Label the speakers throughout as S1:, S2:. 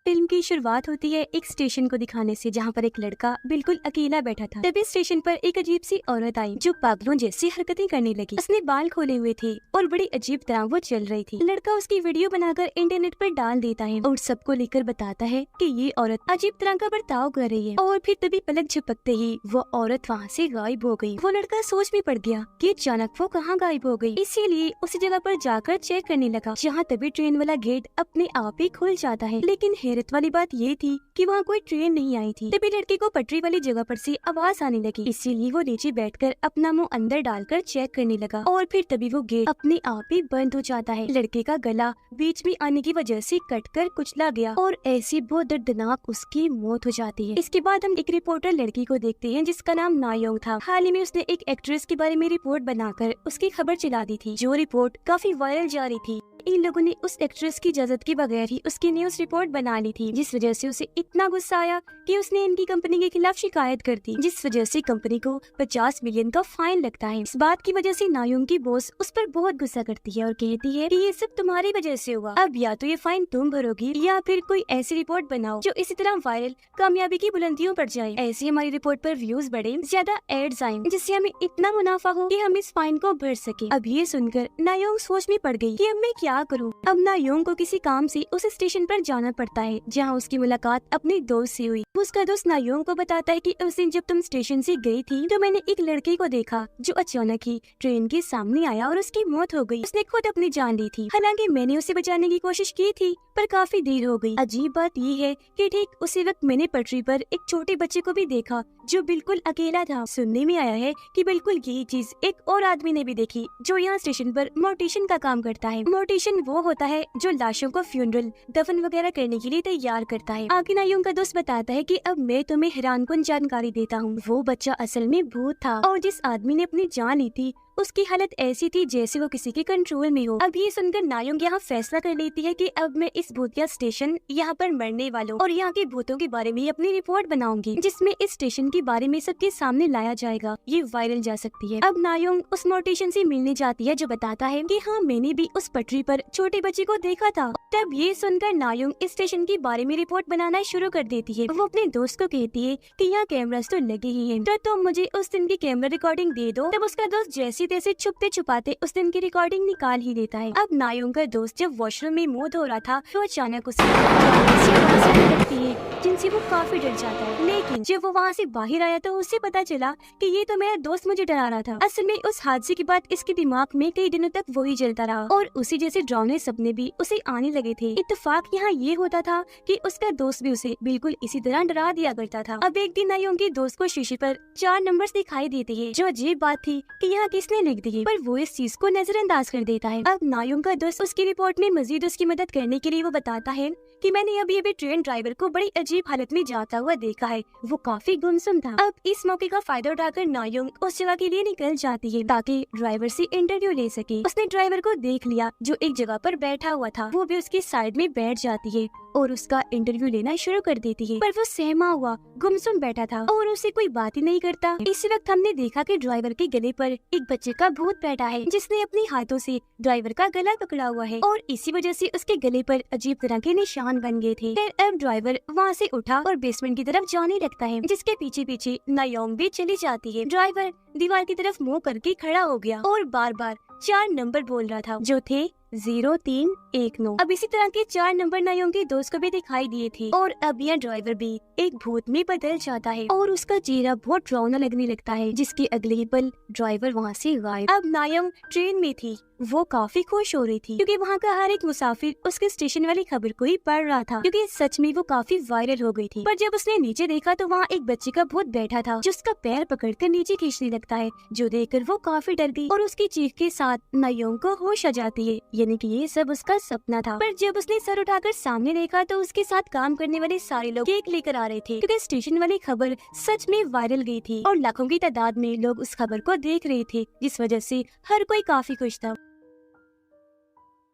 S1: Film की शुरुआत होती है एक स्टेशन को दिखाने से, जहाँ पर एक लड़का बिल्कुल अकेला बैठा था। तभी स्टेशन पर एक अजीब सी औरत आई जो पागलों जैसी हरकतें करने लगी। उसने बाल खोले हुए थे और बड़ी अजीब तरह वो चल रही थी। लड़का उसकी वीडियो बनाकर इंटरनेट पर डाल देता है और सबको लेकर बताता है कि ये औरत अजीब तरह का बर्ताव कर रही है। और फिर तभी पलक झपकते ही वो औरत वहाँ से गायब हो गई। वो लड़का सोच में पड़ गया कि अचानक वो कहाँ गायब हो गई, इसीलिए उसी जगह पर जाकर चेक करने लगा, जहाँ तभी ट्रेन वाला गेट अपने आप ही खुल जाता है। लेकिन हैरत वाली बात ये थी कि वहाँ कोई ट्रेन नहीं आई थी। तभी लड़के को पटरी वाली जगह पर से आवाज आने लगी, इसीलिए वो नीचे बैठकर अपना मुंह अंदर डालकर चेक करने लगा। और फिर तभी वो गेट अपने आप ही बंद हो जाता है। लड़के का गला बीच में आने की वजह से कटकर कुचला गया और ऐसी बहुत दर्दनाक उसकी मौत हो जाती है। इसके बाद हम एक रिपोर्टर लड़की को देखते हैं जिसका नाम नायोंग था। हाल ही में उसने एक एक्ट्रेस के बारे में रिपोर्ट बनाकर उसकी खबर चला दी थी, जो रिपोर्ट काफी वायरल जा रही थी। इन लोगों ने उस एक्ट्रेस की इजाजत के बगैर ही उसकी न्यूज रिपोर्ट बना ली थी, जिस वजह से उसे इतना गुस्सा आया कि उसने इनकी कंपनी के खिलाफ शिकायत कर दी, जिस वजह से कंपनी को 50 मिलियन का फाइन लगता है। इस बात की वजह से नायोंग की बॉस उस पर बहुत गुस्सा करती है और कहती है कि ये सब तुम्हारी वजह से हुआ। अब या तो ये फाइन तुम भरोगी या फिर कोई ऐसी रिपोर्ट बनाओ जो इसी तरह वायरल कामयाबी की बुलंदियों पर जाए। ऐसे हमारी रिपोर्ट पर व्यूज बढ़े, ज्यादा एड्स आए, जिससे हमें इतना मुनाफा हो कि हम इस फाइन को भर सके। अब ये सुनकर नायोंग सोच में पड़ गई कि अब मैं क्या करूं। अब नायोंग को किसी काम से उस स्टेशन पर जाना पड़ता है, जहां उसकी मुलाकात अपने दोस्त से हुई। उसका दोस्त नायोंग को बताता है कि उस दिन जब तुम स्टेशन से गई थी तो मैंने एक लड़के को देखा जो अचानक ही ट्रेन के सामने आया और उसकी मौत हो गई। उसने खुद अपनी जान ली थी। हालांकि मैंने उसे बचाने की कोशिश की थी पर काफी देर हो गई। अजीब बात ये है कि ठीक उसी वक्त मैंने पटरी पर एक छोटे बच्चे को भी देखा जो बिल्कुल अकेला था। सुनने में आया है कि बिल्कुल यही चीज एक और आदमी ने भी देखी जो यहाँ स्टेशन पर मोर्टिशियन का काम करता है। मोर्टिशियन वो होता है जो लाशों को फ्यूनरल दफन वगैरह करने के लिए तैयार करता है। आगे नायोंग का दोस्त बताता है कि अब मैं तुम्हें हैरानकुन जानकारी देता हूँ। वो बच्चा असल में भूत था और जिस आदमी ने अपनी जान ली थी उसकी हालत ऐसी थी जैसे वो किसी के कंट्रोल में हो। अब ये सुनकर नायोंग यहाँ फैसला कर लेती है कि अब मैं इस भूतिया स्टेशन यहाँ पर मरने वालों और यहाँ के भूतों के बारे में अपनी रिपोर्ट बनाऊंगी, जिसमें इस स्टेशन के बारे में सबके सामने लाया जाएगा। ये वायरल जा सकती है। अब नायोंग उस मोर्टिशियन से मिलने जाती है जो बताता है कि हाँ मैंने भी उस पटरी पर छोटे बच्चे को देखा था। तब ये सुनकर नायोंग इस स्टेशन के बारे में रिपोर्ट बनाना शुरू कर देती है। वो अपने दोस्त को कहती है कि यहाँ कैमरास तो लगे ही हैं, तो तुम मुझे उस दिन की कैमरा रिकॉर्डिंग दे दो। तब उसका दोस्त जैसे तैसे छुपते छुपाते उस दिन की रिकॉर्डिंग निकाल ही लेता है। अब नायोंग का दोस्त जब वॉशरूम में मुंह धो रहा था तो अचानक उसे लगती है जिनसे वो काफी डर जाता है। लेकिन जब वो वहाँ से बाहर आया तो उसे पता चला कि ये तो मेरा दोस्त मुझे डरा रहा था। असल में उस हादसे के बाद इसके दिमाग में कई दिनों तक वही चलता रहा और उसी जैसे डरावने सपने भी उसे आने लगे थे। इत्तेफाक यहाँ ये होता था कि उसका दोस्त भी उसे बिल्कुल इसी तरह डरा दिया करता था। अब एक दिन नायोंग के दोस्त को शीशे पर 4 नंबर्स दिखाई देते हैं। जो अजीब बात थी कि यहाँ किसने लिख दिए, पर वो इस चीज को नजरअंदाज कर देता है। अब नायोंग का दोस्त उसकी रिपोर्ट में मजीद उसकी मदद करने के लिए वो बताता है कि मैंने अभी ट्रेन ड्राइवर को बड़ी अजीब हालत में जाता हुआ देखा है। वो काफी गुमसुम था। अब इस मौके का फायदा उठाकर नायोंग उस जगह के लिए निकल जाती है ताकि ड्राइवर से इंटरव्यू ले सके। उसने ड्राइवर को देख लिया जो एक जगह पर बैठा हुआ था। वो भी उसकी साइड में बैठ जाती है और उसका इंटरव्यू लेना शुरू कर देती है, पर वो सहमा हुआ गुमसुम बैठा था और उसे कोई बात ही नहीं करता। इसी वक्त हमने देखा कि ड्राइवर के गले पर एक बच्चे का भूत बैठा है जिसने अपने हाथों से ड्राइवर का गला पकड़ा हुआ है और इसी वजह से उसके गले पर अजीब तरह के निशान बन गए थे। फिर अब ड्राइवर वहाँ से उठा और बेसमेंट की तरफ जाने लगता है, जिसके पीछे पीछे नायोंग भी चली जाती है। ड्राइवर दीवार की तरफ मुँह करके खड़ा हो गया और बार बार 4 नंबर बोल रहा था जो थे 0319। अब इसी तरह के 4 नंबर नायोंग के दोस्त को भी दिखाई दिए थे और अब यह ड्राइवर भी एक भूत में बदल जाता है और उसका चेहरा बहुत डरावना लगने लगता है, जिसके अगले ही पल ड्राइवर वहाँ से गायब। अब नायोंग ट्रेन में थी। वो काफी खुश हो रही थी क्योंकि वहाँ का हर एक मुसाफिर उसके स्टेशन वाली खबर को ही पढ़ रहा था, क्योंकि सच में वो काफी वायरल हो गई थी। पर जब उसने नीचे देखा तो वहाँ एक बच्चे का भूत बैठा था जो उसका पैर पकड़कर नीचे खींचने लगता है, जो देखकर वो काफी डर गई और उसकी चीख के साथ नायोंग को होश आ जाती है, यानी कि ये सब उसका सपना था। पर जब उसने सर उठाकर सामने देखा तो उसके साथ काम करने वाले सारे लोग केक लेकर आ रहे थे, क्योंकि स्टेशन वाली खबर सच में वायरल गई थी और लाखों की तादाद में लोग उस खबर को देख रहे थे, जिस वजह से हर कोई काफी खुश था।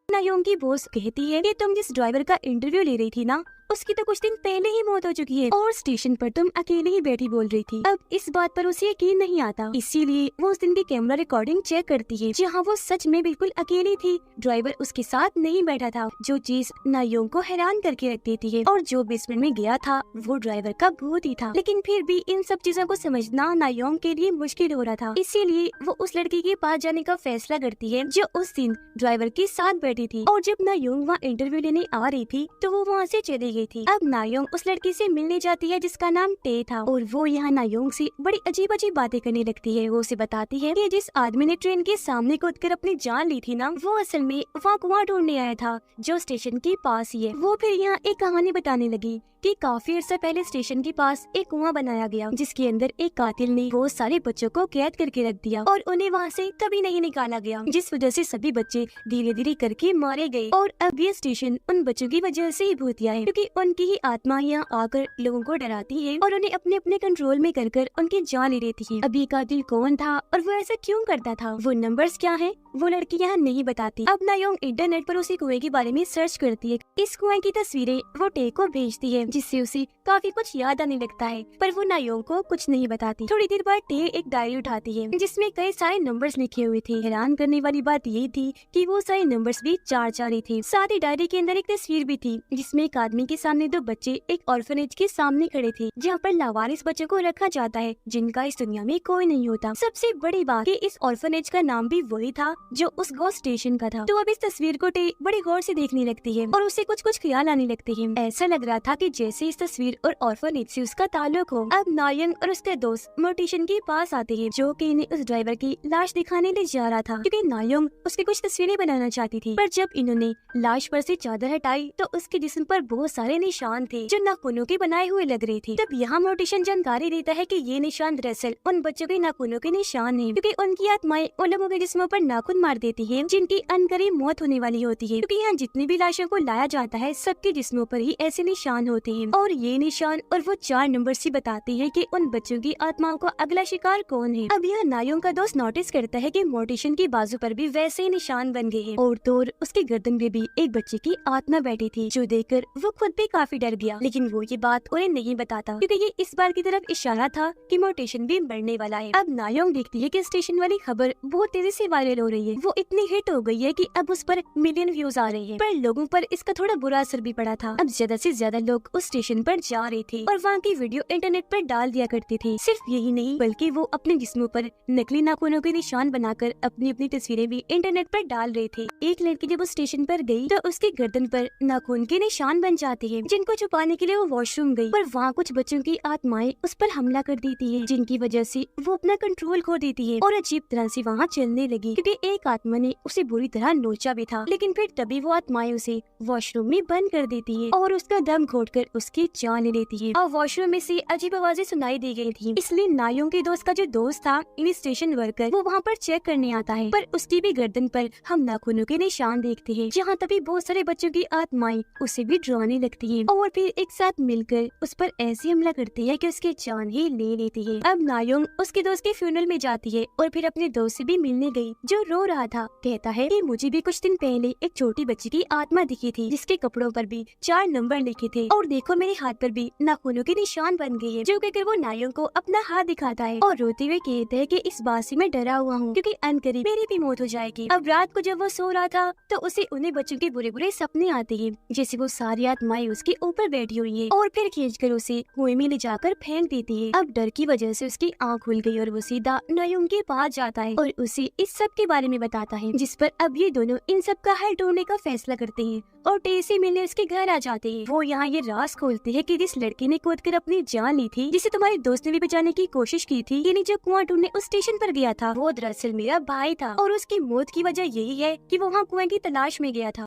S1: नायोंग की बॉस कहती है कि तुम जिस ड्राइवर का इंटरव्यू ले रही थी ना, उसकी तो कुछ दिन पहले ही मौत हो चुकी है और स्टेशन पर तुम अकेले ही बैठी बोल रही थी। अब इस बात पर उसे यकीन नहीं आता, इसीलिए वो उस दिन की कैमरा रिकॉर्डिंग चेक करती है जहाँ वो सच में बिल्कुल अकेली थी। ड्राइवर उसके साथ नहीं बैठा था, जो चीज नायोंग को हैरान करके रख देती है। और जो बेसमेंट में गया था वो ड्राइवर का भूत ही था। लेकिन फिर भी इन सब चीजों को समझना नायोंग के लिए मुश्किल हो रहा था, इसीलिए वो उस लड़की के पास जाने का फैसला करती है जो उस दिन ड्राइवर के साथ बैठी थी। और जब नायोंग वहाँ इंटरव्यू लेने आ रही थी तो वो वहाँ से चली गई थी। अब नायोंग उस लड़की से मिलने जाती है जिसका नाम टे था, और वो यहाँ नायोंग से बड़ी अजीब अजीब बातें करने लगती है। वो उसे बताती है कि जिस आदमी ने ट्रेन के सामने कूदकर अपनी जान ली थी ना, वो असल में वहाँ कुआं ढूंढने आया था जो स्टेशन के पास ही है। वो फिर यहाँ एक कहानी बताने लगी कि काफी अर्सा पहले स्टेशन के पास एक कुआं बनाया गया जिसके अंदर एक कातिल ने बहुत सारे बच्चों को कैद करके रख दिया और उन्हें वहाँ से कभी नहीं निकाला गया, जिस वजह से सभी बच्चे धीरे धीरे करके मारे गए। और अब ये स्टेशन उन बच्चों की वजह से ही भूतिया है, क्योंकि उनकी ही आत्मा यहाँ आकर लोगों को डराती है और उन्हें अपने अपने कंट्रोल में कर उनकी जान ले लेती है। अब ये कातिल कौन था और वो ऐसा क्यों करता था, वो नंबर्स क्या है, वो लड़की यहाँ नहीं बताती। अब नायोंग इंटरनेट पर उसी कुएं के बारे में सर्च करती है। इस कुएं की तस्वीरें वो टे को भेजती है जिससे उसे काफी कुछ याद आने लगता है, पर वो नायोंग को कुछ नहीं बताती। थोड़ी देर बाद टे एक डायरी उठाती है जिसमें कई सारे नंबर्स लिखे हुए थे। हैरान करने वाली बात ये थी कि वो सारे नंबर्स भी 4 ही थे। साथ ही डायरी के अंदर एक तस्वीर भी थी जिसमें एक आदमी के सामने 2 बच्चे एक ऑर्फनेज के सामने खड़े थे जहाँ पर लावारिस बच्चों को रखा जाता है जिनका इस दुनिया में कोई नहीं होता। सबसे बड़ी बात कि इस ऑर्फनेज का नाम भी वही था जो उस गॉस स्टेशन का था। तो अब इस तस्वीर को टे बड़ी गौर से देखने लगती है और उसे कुछ ख्याल आने लगते हैं। ऐसा लग रहा था कि जैसे इस तस्वीर और ऑर्फनेज से उसका ताल्लुक हो। अब नायोंग और उसके दोस्त मोर्टिशन के पास आते हैं जो कि इन्हें उस ड्राइवर की लाश दिखाने ले जा रहा था, क्योंकि नायोंग उसकी कुछ तस्वीरें बनाना चाहती थी। पर जब इन्होंने लाश पर से चादर हटाई तो उसके जिस्म पर बहुत सारे निशान थे जो नाखूनों के बनाए हुए लग रहे थे। तब यहाँ मोर्टिशन जानकारी देता है कि ये निशान दरअसल उन बच्चों के नाखूनों के निशान है, क्योंकि उनकी आत्माएं उन लोगों के जिस्मों पर नाखून मार देती है जिनकी अनकरीब मौत होने वाली होती है। क्योंकि यहाँ जितनी भी लाशों को लाया जाता है सबके जिस्मों पर ही ऐसे निशान होते हैं, और ये निशान और वो 4 नंबर से बताते हैं कि उन बच्चों की आत्माओं का अगला शिकार कौन है। अब यहाँ नायोंग का दोस्त नोटिस करता है कि मोर्टिशन की बाजू पर भी वैसे ही निशान बन गए हैं, और तो उसके गर्दन में भी एक बच्चे की आत्मा बैठी थी जो देखकर वो खुद भी काफी डर गया। लेकिन वो ये बात उन्हें नहीं बताता क्योंकि ये इस बार की तरफ इशारा था कि मोर्टिशन भी मरने वाला है। अब नायोंग देखती है कि स्टेशन वाली खबर बहुत तेजी से वायरल हो रही है। वो इतनी हिट हो गई है कि अब उस पर मिलियन व्यूज आ रहे हैं, पर लोगों पर इसका थोड़ा बुरा असर भी पड़ा था। अब ज्यादा से ज्यादा लोग उस स्टेशन पर जा रहे थे और वहाँ की वीडियो इंटरनेट पर डाल दिया करते थे। सिर्फ यही नहीं बल्कि वो अपने जिस्मों पर नकली नाखूनों के निशान बनाकर अपनी अपनी तस्वीरें भी इंटरनेट पर डाल रहे थे। एक लड़की जब उस स्टेशन पर गई तो उसके गर्दन पर नाखून के निशान बन जाते हैं जिनको छुपाने के लिए वो वॉशरूम गई, पर वहाँ कुछ बच्चों की आत्माएं उस पर हमला कर देती है जिनकी वजह से वो अपना कंट्रोल खो देती है और अजीब तरह से वहाँ चलने लगी, क्योंकि एक आत्मा ने उसे बुरी तरह नोचा भी था। लेकिन फिर तभी वो आत्माएं उसे वॉशरूम में बंद कर देती है और उसका दम घोटकर उसकी जान ले लेती है। और वॉशरूम में से अजीब आवाजें सुनाई दी गई थी, इसलिए नायोंग के दोस्त का जो दोस्त था इन स्टेशन वर्कर, वो वहाँ पर चेक करने आता है, पर उसकी भी गर्दन पर हम नाखूनों के निशान देखते हैं। जहाँ तभी बहुत सारे बच्चों की आत्माएं उसे भी डराने लगती है और फिर एक साथ मिलकर उस पर ऐसे हमला करती है कि उसकी जान ही ले लेती है। अब नायोंग उसके दोस्त के फ्यूनरल में जाती है और फिर अपने दोस्त से भी मिलने गई जो रो रहा था। कहता है कि मुझे भी कुछ दिन पहले एक छोटी बच्ची की आत्मा दिखी थी जिसके कपड़ों पर भी 4 नंबर लिखे थे, और देखो मेरे हाथ पर भी नाखूनों के निशान बन गए हैं। जो कहकर वो नायोंग को अपना हाथ दिखाता है और रोते हुए कहते हैं कि इस बात से मैं डरा हुआ हूँ क्योंकि अनकरीब मेरी भी मौत हो जाएगी। अब रात को जब वो सो रहा था तो उसे उन्हें बच्चों के बुरे बुरे सपने आते हैं, जैसे वो सारी आत्माएं उसके ऊपर बैठी हुई है और फिर खींचकर उसे कुएं में ले जाकर फेंक देती है। अब डर की वजह से उसकी आँख खुल गई और वो सीधा नायोंग के पास जाता है और उसे इस सब के बारे में बताता है, जिस पर अब ये दोनों इन सब का हल ढूंढने का फैसला करते हैं और टे से मिलने उसके घर आ जाते हैं। वो यहाँ ये राज खोलते हैं कि जिस लड़के ने कूदकर अपनी जान ली थी, जिसे तुम्हारे दोस्त ने भी बचाने की कोशिश की थी, यानी जो कुआं ढूंढने उस स्टेशन पर गया था, वो दरअसल मेरा भाई था और उसकी मौत की वजह यही है कि वो वहाँ कुएं की तलाश में गया था।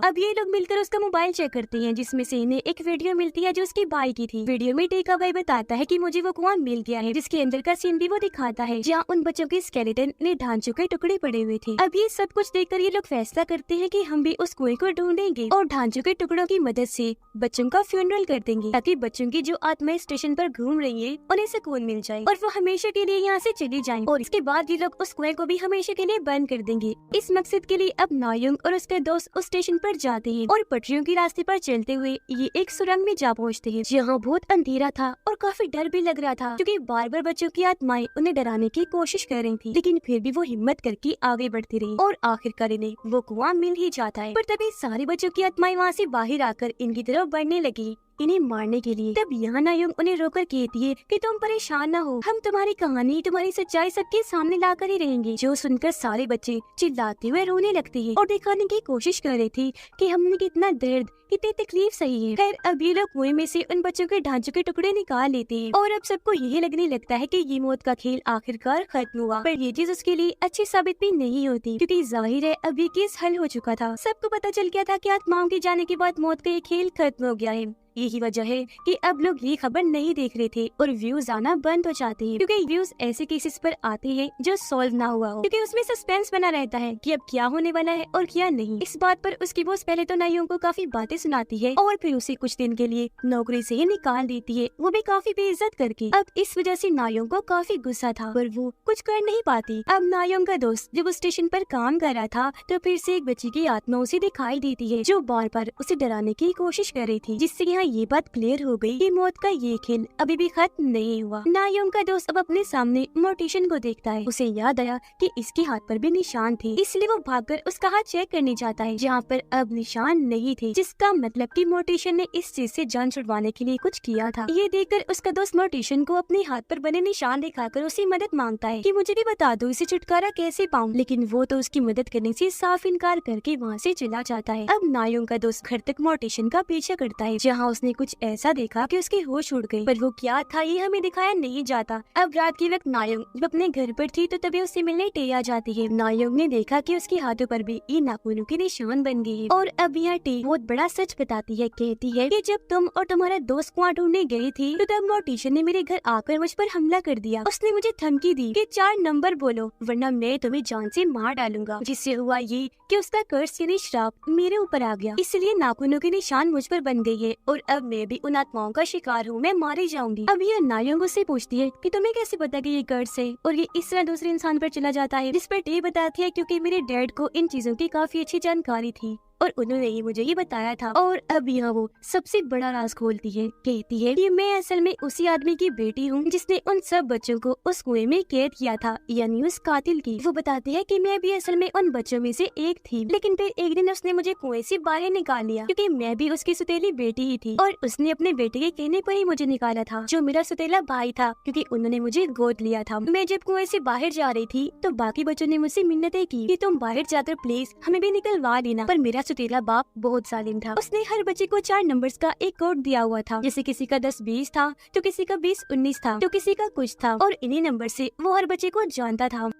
S1: अब ये लोग मिलकर उसका मोबाइल चेक करते हैं जिसमें से इन्हें एक वीडियो मिलती है जो उसकी भाई की थी। वीडियो में टे का भाई बताता है कि मुझे वो कुआं मिल गया है, जिसके अंदर का सीन भी वो दिखाता है जहाँ उन बच्चों के स्केलेटन ने ढांचों के टुकड़े पड़े हुए थे। अब ये सब कुछ देखकर ये लोग फैसला करते हैं कि हम भी उस कुएं को ढूंढेंगे और ढांचों के टुकड़ों की मदद से बच्चों का फ्यूनरल कर देंगे ताकि बच्चों की जो आत्माएं स्टेशन पर घूम रही है उन्हें सुकून मिल जाए और वो हमेशा के लिए यहाँ से चली जाएं। और इसके बाद ये लोग उस कुएं को भी हमेशा के लिए बंद कर देंगे। इस मकसद के लिए अब नायोंग और उसके दोस्त उस स्टेशन पर पर जाते हैं और पटरियों के रास्ते पर चलते हुए ये एक सुरंग में जा पहुँचते हैं, जहाँ बहुत अंधेरा था और काफी डर भी लग रहा था, क्योंकि बार बार बच्चों की आत्माएं उन्हें डराने की कोशिश कर रही थी। लेकिन फिर भी वो हिम्मत करके आगे बढ़ती रही और आखिरकार इन्हें वो कुआं मिल ही जाता है। पर तभी सारे बच्चों की आत्माएं वहाँ से बाहर आकर इनकी तरफ बढ़ने लगी, इन्हें मारने के लिए। तब यहाँ नायोंग उन्हें रोकर कहती है कि तुम परेशान न हो, हम तुम्हारी कहानी, तुम्हारी सच्चाई सबके सामने लाकर ही रहेंगे। जो सुनकर सारे बच्चे चिल्लाते हुए रोने लगते हैं और दिखाने की कोशिश कर रहे थे कि हमने कितना दर्द, कितनी तकलीफ सही है। खैर अब ये लोग कुएं में से उन बच्चों के ढांचों के टुकड़े निकाल लेते हैं और अब सबको यही लगने लगता है कि ये मौत का खेल आखिरकार खत्म हुआ। पर ये चीज उसके लिए अच्छी साबित भी नहीं होती, क्योंकि जाहिर है अब ये केस हल हो चुका था। सबको पता चल गया था कि आत्माओं के जाने के बाद मौत का ये खेल खत्म हो गया है। यही वजह है कि अब लोग ये खबर नहीं देख रहे थे और व्यूज आना बंद हो जाते हैं, क्योंकि व्यूज ऐसे केसेस पर आते हैं जो सॉल्व ना हुआ हो, क्योंकि उसमें सस्पेंस बना रहता है कि अब क्या होने वाला है और क्या नहीं। इस बात पर उसकी बॉस पहले तो नाइयों को काफी बातें सुनाती है और फिर उसे कुछ दिन के लिए नौकरी से ही निकाल देती है, वो भी काफी बेइज्जत करके। अब इस वजह से नायों को काफी गुस्सा था, पर वो कुछ कर नहीं पाती। अब नायों का दोस्त जब उस स्टेशन पर काम कर रहा था तो फिर से एक बच्ची की आत्मा उसे दिखाई देती है, जो बार बार उसे डराने की कोशिश कर रही थी, जिससे यहाँ ये बात क्लियर हो गई कि मौत का ये खेल अभी भी खत्म नहीं हुआ। नायोंग का दोस्त अब अपने सामने मोर्टिशन को देखता है। उसे याद आया कि इसके हाथ पर भी निशान थे, इसलिए वो भागकर उसका हाथ चेक करने जाता है, जहाँ पर अब निशान नहीं थे, जिसका मतलब कि मोर्टिशन ने इस चीज से जान छुड़वाने के लिए कुछ किया था। ये देखकर उसका दोस्त मोर्टिशन को अपने हाथ पर बने निशान दिखाकर उससे मदद मांगता है कि मुझे भी बता दो इसे छुटकारा कैसे पाऊं, लेकिन वो तो उसकी मदद करने से साफ इनकार करके वहाँ से चला जाता है। अब नायोंग का दोस्त घर तक मोर्टिशन का पीछा करता है, जहाँ उसने कुछ ऐसा देखा कि उसके होश उड़ गए, पर वो क्या था ये हमें दिखाया नहीं जाता। अब रात के वक्त नायोंग जब अपने घर पर थी तो तभी उससे मिलने टे आ जाती है। नायोंग ने देखा कि उसके हाथों पर भी ये नाखूनों के निशान बन गए हैं और अब यह टे बहुत बड़ा सच बताती है। कहती है कि जब तुम और तुम्हारा दोस्त कुआं ढूंढने गए थे तो तब मोर्टिशन ने मेरे घर आकर मुझ पर हमला कर दिया। उसने मुझे धमकी दी कि 4 नंबर बोलो वरना मैं तुम्हें जान से मार डालूंगा, जिससे हुआ ये कि उसका कर्ज यानी श्राप मेरे ऊपर आ गया, इसलिए नाखूनों के निशान मुझ पर बन गई है और अब मैं भी उन आत्माओं का शिकार हूँ, मैं मारी जाऊंगी। अब यह नायोंग से पूछती है कि तुम्हें कैसे पता कि ये कर्ज है, और ये इस तरह दूसरे इंसान पर चला जाता है, जिस पर टे बताती है क्योंकि मेरे डैड को इन चीजों की काफी अच्छी जानकारी थी और उन्होंने ही मुझे ये बताया था। और अब यहाँ वो सबसे बड़ा राज खोलती है। कहती है कि मैं असल में उसी आदमी की बेटी हूँ जिसने उन सब बच्चों को उस कुएं में कैद किया था, यानी उस कातिल की। वो बताते हैं कि मैं भी असल में उन बच्चों में से एक थी, लेकिन फिर एक दिन उसने मुझे कुएं से बाहर निकाल लिया, क्योंकि मैं भी उसकी सुतेली बेटी ही थी और उसने अपने बेटे के कहने पर ही मुझे निकाला था, जो मेरा सुतेला भाई था, क्योंकि उन्होंने मुझे गोद लिया था। मैं जब कुएं से बाहर जा रही थी तो बाकी बच्चों ने मुझसे मिन्नतें की कि तुम बाहर जाकर प्लीज हमें भी निकलवा लेना, पर मेरा सुतेला बाप बहुत जालिम था। उसने हर बच्चे को 4 नंबर्स का एक कोड दिया हुआ था, जैसे किसी का 10-20 था तो किसी का 20-19 था तो किसी का कुछ था, और इन्हीं नंबर से वो हर बच्चे को जानता था।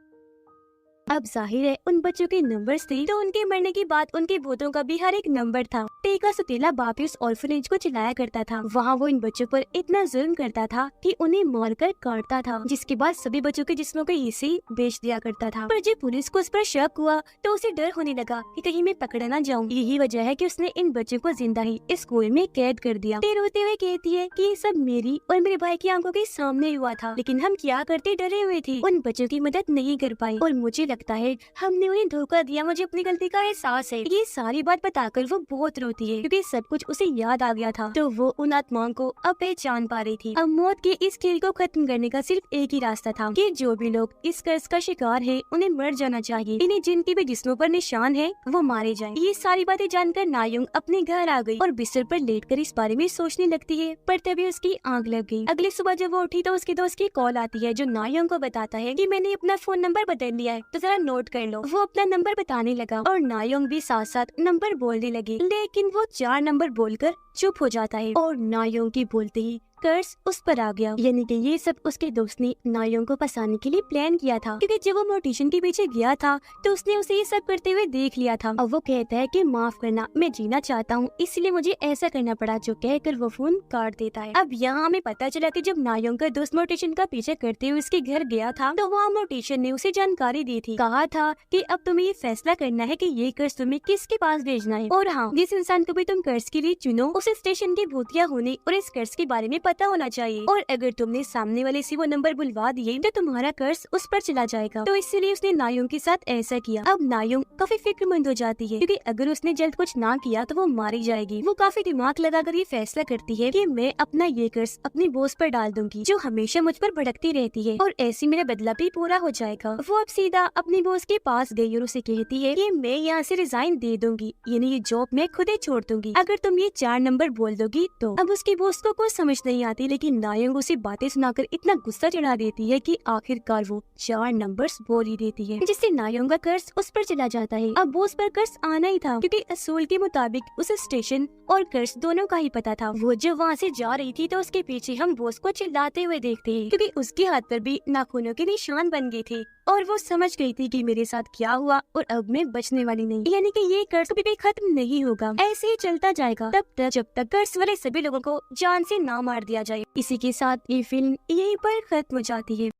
S1: अब जाहिर है उन बच्चों के नंबर्स थे तो उनके मरने के बाद उनके भूतों का भी हर एक नंबर था। टे का सुतीला बाप उस ऑर्फनेज को चलाया करता था। वहाँ वो इन बच्चों पर इतना जुल्म करता था कि उन्हें मारकर काटता था, जिसके बाद सभी बच्चों के जिस्मों के हिस्से बेच दिया करता था। पर जब पुलिस को उस पर शक हुआ तो उसे डर होने लगा कि कहीं मैं पकड़ा न जाऊँ। यही वजह है कि उसने इन बच्चों को जिंदा ही इस कुएं में कैद कर दिया। टे रोते हुए कहती है कि ये सब मेरी और मेरे भाई की आंखों के सामने हुआ था, लेकिन हम क्या करते डरे हुए थे, उन बच्चों की मदद नहीं कर पाए और मुझे लगता है हमने उन्हें धोखा दिया, मुझे अपनी गलती का एहसास है। ये सारी बात बताकर वो बहुत रोती है क्योंकि सब कुछ उसे याद आ गया था, तो वो उन आत्माओं को अब पहचान पा रही थी। अब मौत के इस खेल को खत्म करने का सिर्फ एक ही रास्ता था कि जो भी लोग इस कर्ज का शिकार है उन्हें मर जाना चाहिए, इन्हें जिनके भी जिस्मों पर निशान है वो मारे जाएं। ये सारी बातें जानकर नायोंग अपने घर आ गई और बिस्तर पर लेटकर इस बारे में सोचने लगती है, पर तभी उसकी आग लग गई। अगली सुबह जब वो उठी तो उसके दोस्त की कॉल आती है, जो नायोंग को बताता है कि मैंने अपना फोन नंबर बदल लिया है, तो जरा नोट कर लो। वो अपना नंबर बताने लगा और नायोंग भी साथ साथ नंबर बोलने लगी, लेकिन वो 4 नंबर बोलकर चुप हो जाता है और नायोंग की बोलते ही कर्ज उस पर आ गया। यानी कि ये सब उसके दोस्त ने नायोंग को फंसाने के लिए प्लान किया था, क्योंकि जब वो मोर्टिशन के पीछे गया था तो उसने उसे ये सब करते हुए देख लिया था। अब वो कहता है कि माफ करना, मैं जीना चाहता हूँ, इसलिए मुझे ऐसा करना पड़ा, जो कहकर वो फोन काट देता है। अब यहाँ हमें पता चला कि जब नायोंग का दोस्त मोर्टिशन का पीछे करते हुए उसके घर गया था तो वहाँ मोर्टिशन ने उसे जानकारी दी थी, कहा था कि अब तुम्हें ये फैसला करना है कि ये कर्ज तुम्हें किसके पास भेजना है, और हाँ, जिस इंसान को भी तुम कर्ज के लिए चुनो उसे स्टेशन के भूतिया होने और इस कर्ज के बारे में पता होना चाहिए, और अगर तुमने सामने वाले से वो नंबर बुलवा दिए तो तुम्हारा कर्ज उस पर चला जाएगा। तो इसलिए उसने नायोंग के साथ ऐसा किया। अब नायोंग काफी फिक्रमंद हो जाती है, क्योंकि अगर उसने जल्द कुछ ना किया तो वो मारी जाएगी। वो काफी दिमाग लगाकर ये फैसला करती है कि मैं अपना ये कर्ज अपनी बॉस पर डाल दूंगी, जो हमेशा मुझ पर भड़कती रहती है, और ऐसे मेरा बदला भी पूरा हो जाएगा। वो अब सीधा अपनी बॉस के पास गई और उसे कहती है कि मैं यहाँ से रिजाइन दे दूंगी, यानी ये जॉब मैं खुद ही छोड़ दूंगी अगर तुम ये 4 नंबर बोल दोगी तो। अब उसकी बॉस को कुछ समझ नहीं आती, लेकिन नायोंग उसे बातें सुनाकर इतना गुस्सा चढ़ा देती है कि आखिरकार वो 4 नंबर्स बोल ही देती है, जिससे नायोंग का कर्ज उस पर चला जाता है। अब बॉस पर कर्ज आना ही था, क्योंकि असूल के मुताबिक उस स्टेशन और कर्ज दोनों का ही पता था। वो जब वहाँ से जा रही थी तो उसके पीछे हम बॉस को चिल्लाते हुए देखते हैं, क्योंकि उसके हाथ पर भी नाखूनों के निशान बन गए थे, और वो समझ गई थी कि मेरे साथ क्या हुआ और अब मैं बचने वाली नहीं, यानी कि ये कर्ज कभी भी खत्म नहीं होगा। ऐसे ही चलता जाएगा तब तक जब तक कर्ज वाले सभी लोगों को जान से ना मार दिया जाए। इसी के साथ ये फिल्म यहीं पर खत्म हो जाती है।